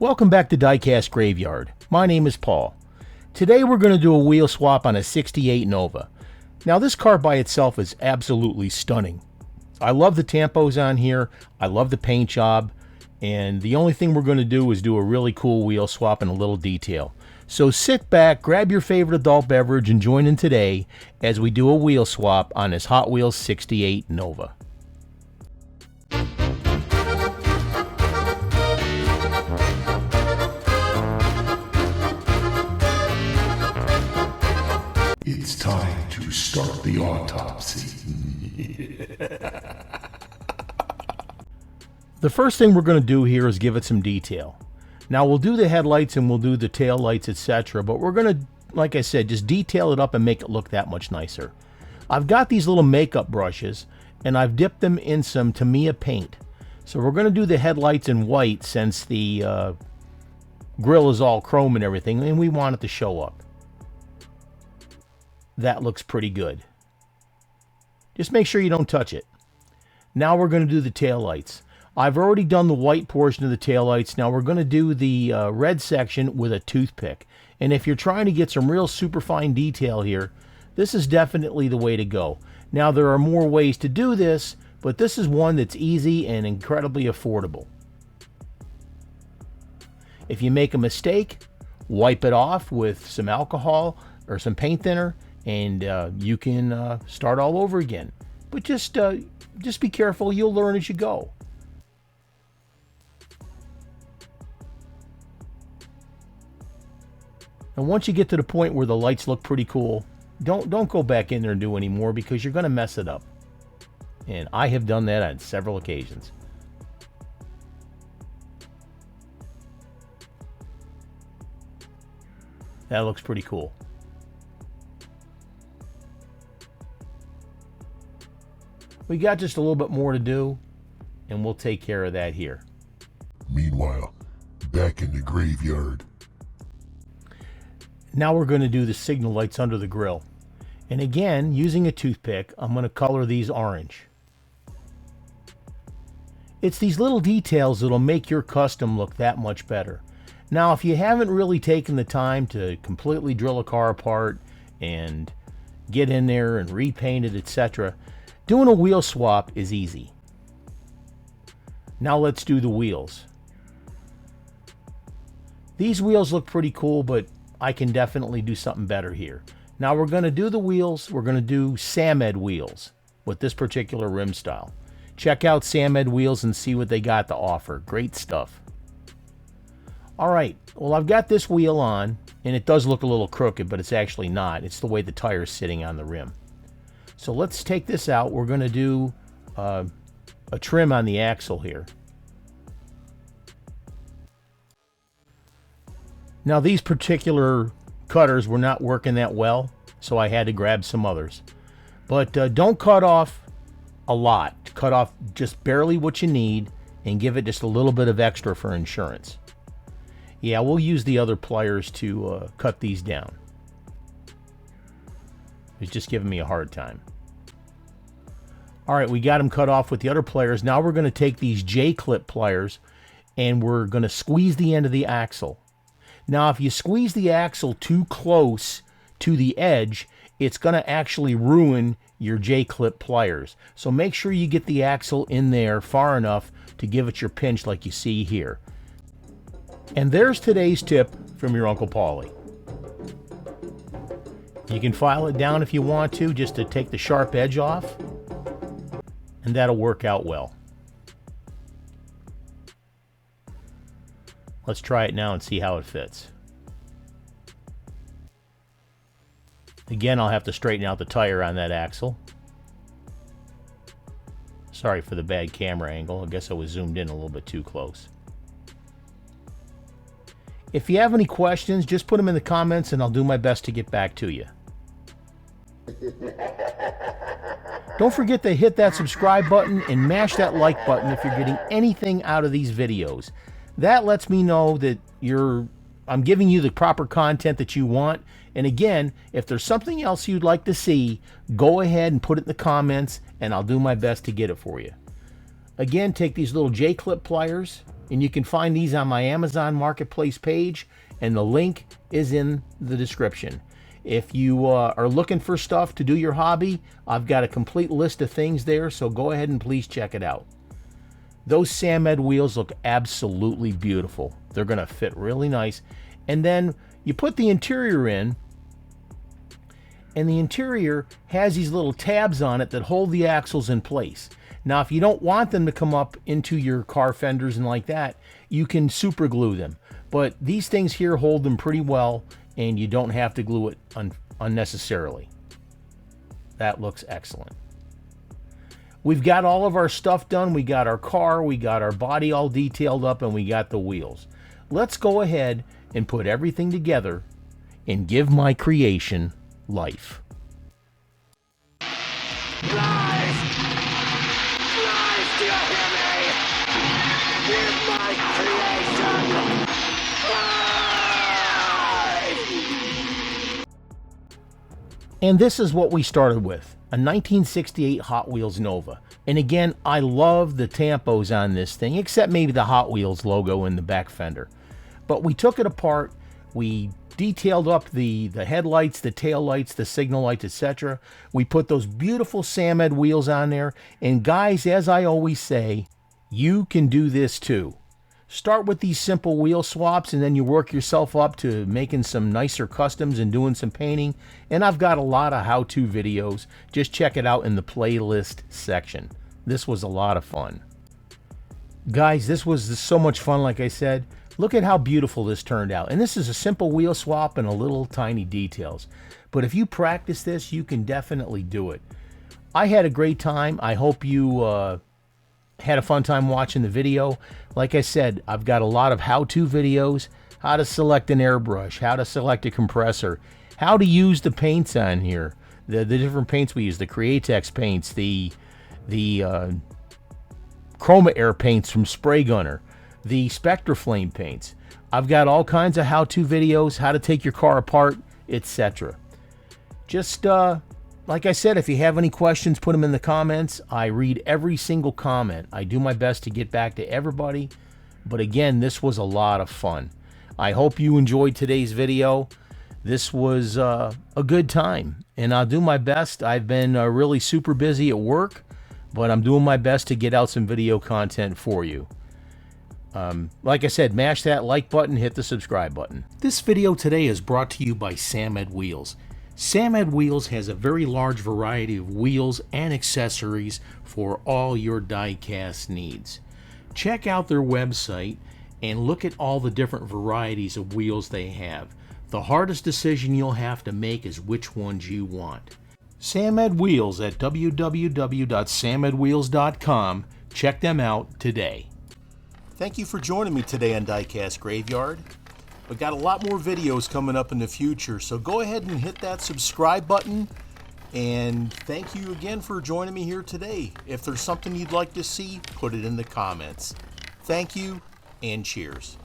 Welcome back to Diecast Graveyard. My name is Paul. Today we're going to do a wheel swap on a 68 Nova. Now this car by itself is absolutely stunning. I love the tampos on here, I love the paint job, and the only thing we're going to do is do a really cool wheel swap and a little detail. So sit back, grab your favorite adult beverage, and join in today as we do a wheel swap on this Hot Wheels 68 Nova. It's time to start the autopsy. The first thing we're going to do here is give it some detail. Now we'll do the headlights and we'll do the tail lights, etc. But we're going to, like I said, just detail it up and make it look that much nicer. I've got these little makeup brushes and I've dipped them in some Tamiya paint. So we're going to do the headlights in white since the grill is all chrome and everything, and we want it to show up. That looks pretty good. Just make sure you don't touch it. Now we're going to do the taillights. I've already done the white portion of the taillights. Now we're going to do the red section with a toothpick. And if you're trying to get some real super fine detail here, this is definitely the way to go. Now there are more ways to do this, but this is one that's easy and incredibly affordable. If you make a mistake, wipe it off with some alcohol or some paint thinner, and you can start all over again. But just be careful. You'll learn as you go. And once you get to the point where the lights look pretty cool, don't go back in there and do any more, because you're going to mess it up. And I have done that on several occasions. That looks pretty cool. We got just a little bit more to do, and we'll take care of that here. Meanwhile, back in the graveyard. Now we're going to do the signal lights under the grill. And again, using a toothpick, I'm going to color these orange. It's these little details that'll make your custom look that much better. Now, if you haven't really taken the time to completely drill a car apart and get in there and repaint it, etc., doing a wheel swap is easy. Now let's do the wheels. These wheels look pretty cool, but I can definitely do something better here. Now we're going to do the wheels. We're going to do Samed wheels with this particular rim style. Check out Samed wheels and see what they got to offer. Great stuff. Alright, well, I've got this wheel on, and it does look a little crooked, but it's actually not. It's the way the tire's sitting on the rim. So let's take this out. We're going to do a trim on the axle here. Now these particular cutters were not working that well, so I had to grab some others. But don't cut off a lot. Cut off just barely what you need and give it just a little bit of extra for insurance. Yeah, we'll use the other pliers to cut these down. He's just giving me a hard time. Alright, we got them cut off with the other pliers. Now we're going to take these J-clip pliers and we're going to squeeze the end of the axle. Now if you squeeze the axle too close to the edge, it's going to actually ruin your J-clip pliers. So make sure you get the axle in there far enough to give it your pinch like you see here. And there's today's tip from your Uncle Paulie. You can file it down if you want to, just to take the sharp edge off, and that'll work out well. Let's try it now and see how it fits. Again, I'll have to straighten out the tire on that axle. Sorry for the bad camera angle. I guess I was zoomed in a little bit too close. If you have any questions, just put them in the comments and I'll do my best to get back to you. Don't forget to hit that subscribe button and mash that like button if you're getting anything out of these videos. That lets me know that I'm giving you the proper content that you want. And again, if there's something else you'd like to see, go ahead and put it in the comments and I'll do my best to get it for you. Again, take these little J-clip pliers And you can find these on my Amazon Marketplace page, and the link is in the description. If you are looking for stuff to do your hobby, I've got a complete list of things there, so go ahead and please check it out. Those Samed wheels look absolutely beautiful. They're going to fit really nice. And then you put the interior in, and the interior has these little tabs on it that hold the axles in place. Now, if you don't want them to come up into your car fenders and like that, you can super glue them. But these things here hold them pretty well, and you don't have to glue it unnecessarily. That looks excellent. We've got all of our stuff done. We got our car, we got our body all detailed up, and we got the wheels. Let's go ahead and put everything together and give my creation life. Do you hear me? Give my creation life! And this is what we started with, a 1968 Hot Wheels Nova. And again, I love the tampos on this thing, except maybe the Hot Wheels logo in the back fender. But we took it apart, we detailed up the headlights, the tail lights, the signal lights, etc. We put those beautiful Samed wheels on there. And guys, as I always say, you can do this too. Start with these simple wheel swaps, and then you work yourself up to making some nicer customs and doing some painting. And I've got a lot of how-to videos. Just check it out in the playlist section. This was a lot of fun. Guys, this was so much fun, like I said. Look at how beautiful this turned out. And this is a simple wheel swap and a little tiny details. But if you practice this, you can definitely do it. I had a great time. I hope you had a fun time watching the video. Like I said, I've got a lot of how-to videos. How to select an airbrush, how to select a compressor, how to use the paints on here. The different paints we use, the Createx paints, the Chroma Air paints from Spray Gunner, the Spectre Flame paints. I've got all kinds of how-to videos, how to take your car apart, etc. Just like I said, if you have any questions, put them in the comments. I read every single comment. I do my best to get back to everybody. But again, this was a lot of fun. I hope you enjoyed today's video. This was a good time, and I'll do my best. I've been really super busy at work, but I'm doing my best to get out some video content for you. Like I said, mash that like button, hit the subscribe button. This video today is brought to you by Samed Wheels. Samed Wheels has a very large variety of wheels and accessories for all your die-cast needs. Check out their website and look at all the different varieties of wheels they have. The hardest decision you'll have to make is which ones you want. Samed Wheels at www.samedwheels.com. Check them out today. Thank you for joining me today on Diecast Graveyard. We've got a lot more videos coming up in the future, so go ahead and hit that subscribe button. And thank you again for joining me here today. If there's something you'd like to see, put it in the comments. Thank you, and cheers.